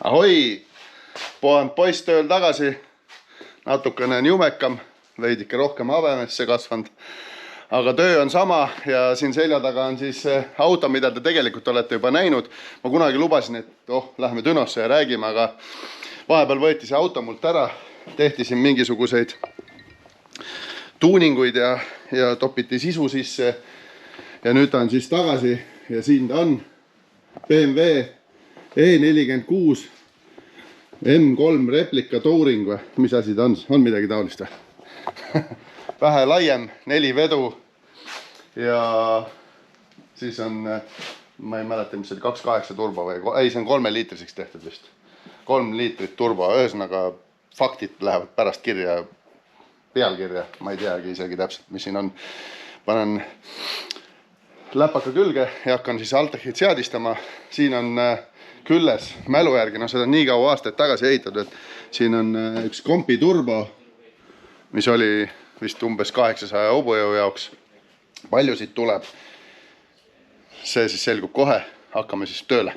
Ahoi! Puhanud poiss tööl tagasi. Natukene on jumekam, veidike rohkem habemesse kasvanud. Aga töö on sama ja siin selja taga on siis auto, mida te tegelikult olete juba näinud. Ma kunagi lubasin, et lähme Dünosse ja räägime, aga vahepeal võeti see auto mult ära. Tehti siin mingisuguseid tuuninguid ja topiti sisu sisse. Ja nüüd ta on siis tagasi ja siin ta on. BMW E46 M3 replika touring või? Mis asi ta on? On midagi taolist või? Vähe laiem, 4 vedu ja siis on, ma ei mäleta, mis oli 2.8 turbo või, ei, see on 3 liitriseks tehtud vist. 3 liitrit turbo, ühesõnaga faktid lähevad pärast kirja, pealkirja, ma ei teagi isegi täpselt, mis siin on. Panen läpaka külge ja hakkan siis Altechit seadistama. Siin on külles mälu järgi, seda on nii kaua aastaid tagasi ehitatud, et siin on üks kompi turbo, mis oli vist umbes 800 hobujõu jaoks. Palju siit tuleb? See siis selgub kohe, hakkame siis tööle.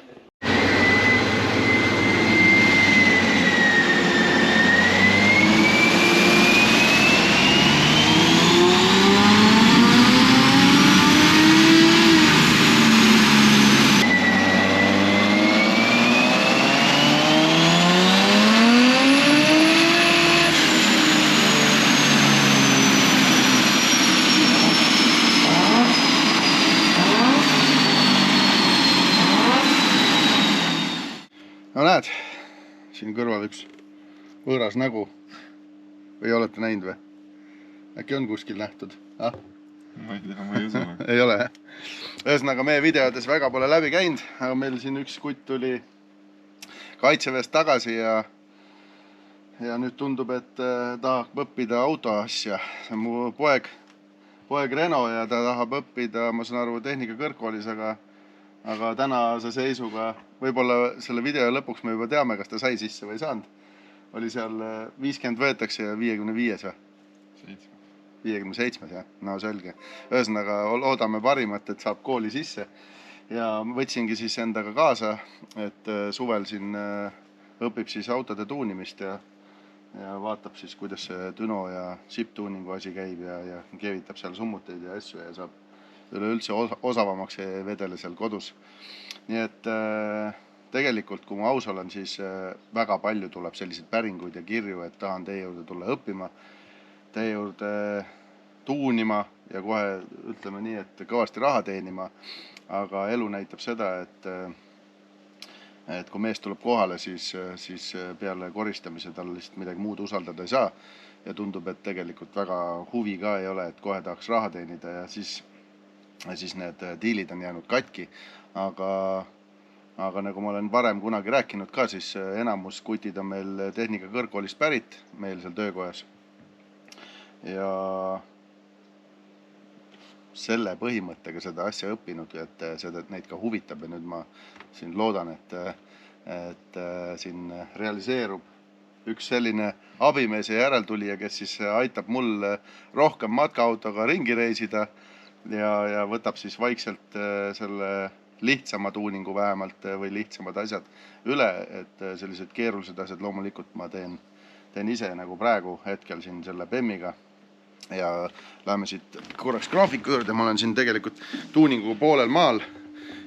No näed, siin kõrval üks võõras nägu. Või olete näinud või? Äkki on kuskil nähtud? Ah? Ma ei tea, ma ei usu. Ei ole, jah? Ühesõnaga, meie videodes väga pole läbi käinud, aga meil siin üks kutt tuli kaitseväest tagasi ja nüüd tundub, et tahab õppida autoasja. See on mu poeg Reno ja ta tahab õppida, ma saan aru, tehnika kõrgkoolis, aga tänase seisuga, võib-olla selle video lõpuks me juba teame, kas ta sai sisse või ei saanud. Oli seal 50 võetakse ja 55 või? 57, jah. No selge. Ühesõnaga, loodame parimat, et saab kooli sisse. Ja võtsingi siis endaga kaasa, et suvel siin õpib siis autode tuunimist ja vaatab siis, kuidas see Düno ja SIP-tuuningu asi käib ja keevitab seal summuteid ja asju ja saab üleüldse osavamaks vedele seal kodus. Nii et tegelikult, kui ma aus olen, siis väga palju tuleb selliseid päringuid ja kirju, et tahan teie juurde tulla õppima, teie juurde tuunima ja kohe ütleme nii, et kõvasti raha teenima. Aga elu näitab seda, et kui mees tuleb kohale, siis peale koristamise tal lihtsalt midagi muud usaldada ei saa. Ja tundub, et tegelikult väga huvi ka ei ole, et kohe tahaks raha teenida ja siis need diilid on jäänud katki, aga nagu ma olen varem kunagi rääkinud ka, siis enamus kutid on meil tehnika kõrgkoolist pärit, meil seal töökojas. Ja selle põhimõttega seda asja õppinud, et seda neid ka huvitab ja nüüd ma siin loodan, et siin realiseerub üks selline abimees ja järeltulija, kes siis aitab mul rohkem matkaautoga ringi reisida ja võtab siis vaikselt selle lihtsama tuuningu vähemalt või lihtsamad asjad üle, et sellised keerulised asjad loomulikult ma teen ise nagu praegu hetkel siin selle BEM-iga ja läheme siit korraks graafiku juurde, ma olen siin tegelikult tuuningu poolel maal.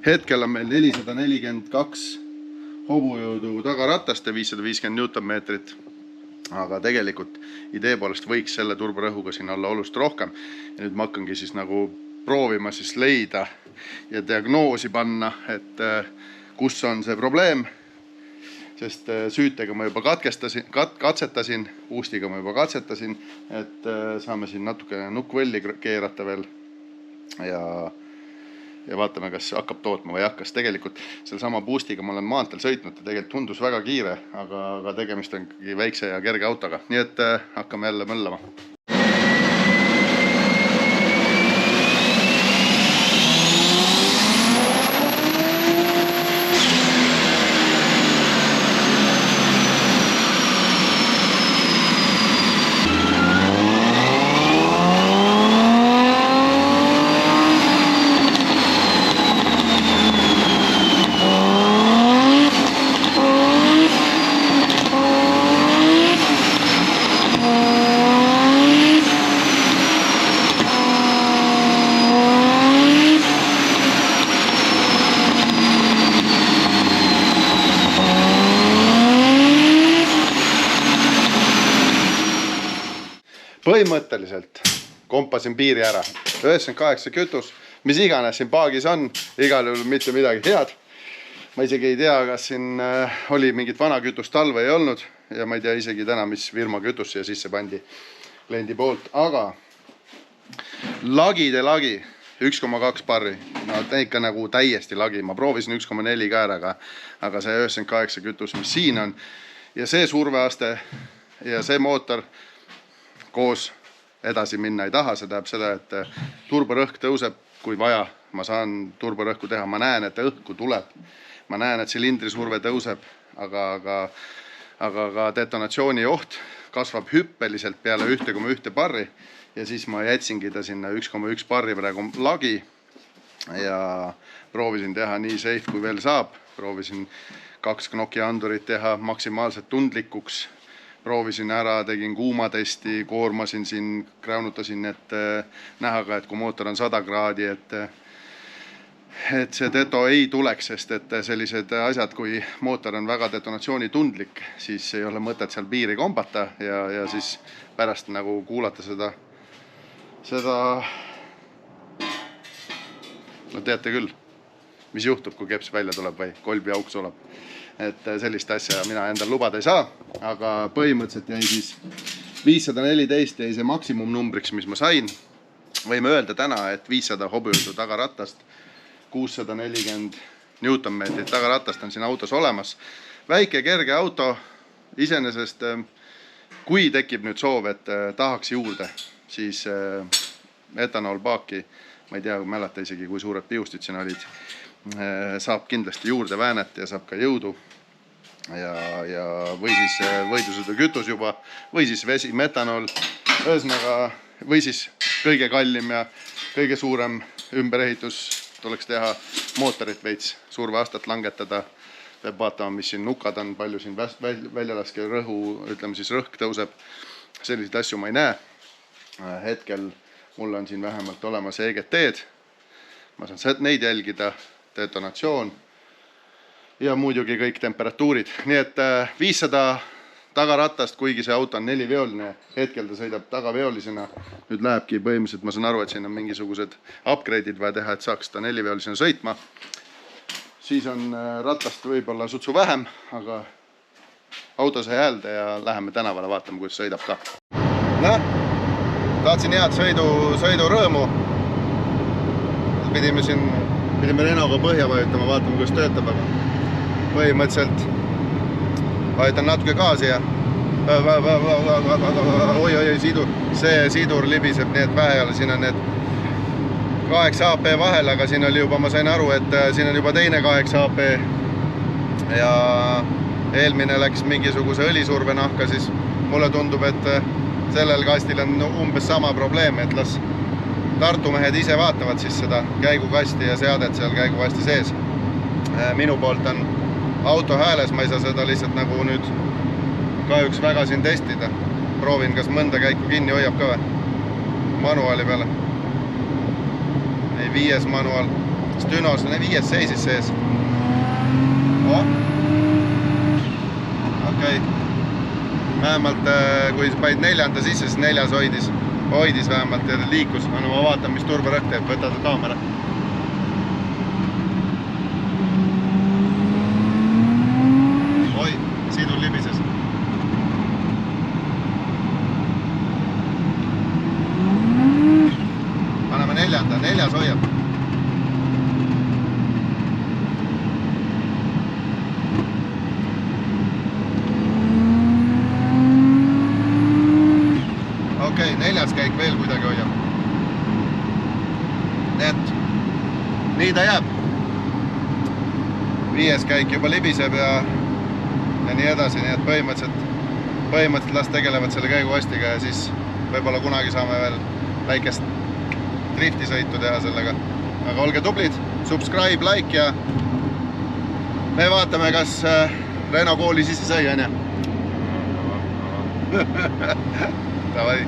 Hetkel on meil 442 hobujõudu tagaratast ja 550 Newtonmeetrit. Aga tegelikult idee poolest võiks selle turborõhuga siin olla olust rohkem. Ja nüüd ma hakkangi siis nagu proovima siis leida ja diagnoosi panna, et kus on see probleem. Sest süütega ma juba katsetasin, uustiga ma juba katsetasin, et saame siin natuke nukkvõlli keerata veel ja vaatame, kas hakkab tootma või hakkas. Tegelikult selle sama boostiga ma olen maanteel sõitnud ja tegelikult tundus väga kiire, aga tegemist on ikkagi väikse ja kerge autoga. Nii et hakkame jälle mõllama. põhimõtteliselt kompasin piiri ära. 98 kütus, mis iganes siin paagis on, igal juhul mitte midagi head. Ma isegi ei tea, kas siin oli mingit vana kütust talve ei olnud ja ma ei tea isegi täna, mis firma kütus siia sisse pandi kliendi poolt, aga lagide lagi 1,2 barri, no ikka nagu täiesti lagi, ma proovisin 1,4 ka ära, aga see 98 kütus, mis siin on ja see surveaste ja see mootor koos edasi minna ei taha, see tähendab seda, et turborõhk tõuseb, kui vaja, ma saan turborõhku teha, ma näen, et õhku tuleb, ma näen, et silindri surve tõuseb, aga ka detonatsiooni oht kasvab hüppeliselt peale 1,1 barri ja siis ma jätsingi ta sinna 1,1 barri praegu lagi ja proovisin teha nii safe kui veel saab, proovisin 2 knoki andurit teha maksimaalselt tundlikuks, proovisin ära, tegin kuumatesti, koormasin siin, kräunutasin, et näha ka, et kui mootor on 100 kraadi, et see deto ei tuleks, sest et sellised asjad, kui mootor on väga detonatsiooni tundlik, siis ei ole mõtet seal piiri kombata ja siis pärast nagu kuulata seda, no teate küll, mis juhtub, kui keps välja tuleb või kolbi auk sulab. Et sellist asja mina endal lubada ei saa, aga põhimõtteliselt jäi siis 514 jäi see maksimumnumbriks, mis ma sain. Võime öelda täna, et 500 hobujõudu tagaratast, 640 Newtonmeetrit tagaratast on siin autos olemas. Väike kerge auto, iseenesest kui tekib nüüd soov, et tahaks juurde, siis etanolpaaki, ma ei tea, mäleta isegi, kui suured piustid siin olid, saab kindlasti juurde väänet ja saab ka jõudu ja või siis võidusõidu kütus juba või siis vesi, metanol, ühesõnaga või siis kõige kallim ja kõige suurem ümberehitus tuleks teha mootorit veits, surveastet langetada, peab vaatama, mis siin nukad on, palju siin väljalaske rõhu, ütleme siis rõhk tõuseb, selliseid asju ma ei näe. Hetkel mul on siin vähemalt olemas EGT-d, ma saan neid jälgida, detonatsioon ja muidugi kõik temperatuurid. Nii et 500 tagaratast, kuigi see auto on 4-veoline, hetkel ta sõidab tagaveolisena. Nüüd lähebki põhimõtteliselt, ma saan aru, et siin on mingisugused upgrade'id vaja teha, et saaks ta 4-veolisena sõitma. Siis on ratast võib-olla sutsu vähem, aga auto sai häälde ja läheme tänavale, vaatame, kuidas sõidab ka. Tahtsin head sõidurõõmu. Pidime Renault'ga põhja vajutama, vaatame, kuidas töötab, aga põhimõtteliselt vajutan natuke gaasi ja see sidur libiseb, nii et vähe ei ole, siin on need 8 AP vahel, aga siin oli juba, ma sain aru, et siin on juba teine 8 AP ja eelmine läks mingisuguse õlisurve nahka, siis mulle tundub, et sellel kastil on umbes sama probleem, et las Tartu mehed ise vaatavad siis seda käigukasti ja seadet seal käigukasti sees. Minu poolt on auto hääles, ma ei saa seda lihtsalt nagu nüüd kahjuks väga siin testida. Proovin, kas mõnda käiku kinni hoiab ka või? Manuaali peale. Ei, 5 manuaal. Stünos 5 seisis sees. Okei. Vähemalt kui paid 4. sisse, siis 4. hoidis vähemalt ja liikus. Ma vaatan, mis turborõhk teeb, võtad kaamera. Oi, sidur libises. Paneme 4. 4. hoiab. Okei, 4. käik veel kuidagi hoiab. Nii ta jääb. 5. käik juba libiseb ja nii edasi, nii et põhimõtteliselt las tegelevad selle käiguastiga ja siis võib-olla kunagi saame veel väikest driftisõitu teha sellega. Aga olge tublid, subscribe, like ja me vaatame, kas Renault kooli sisse sai, on ja? Davai.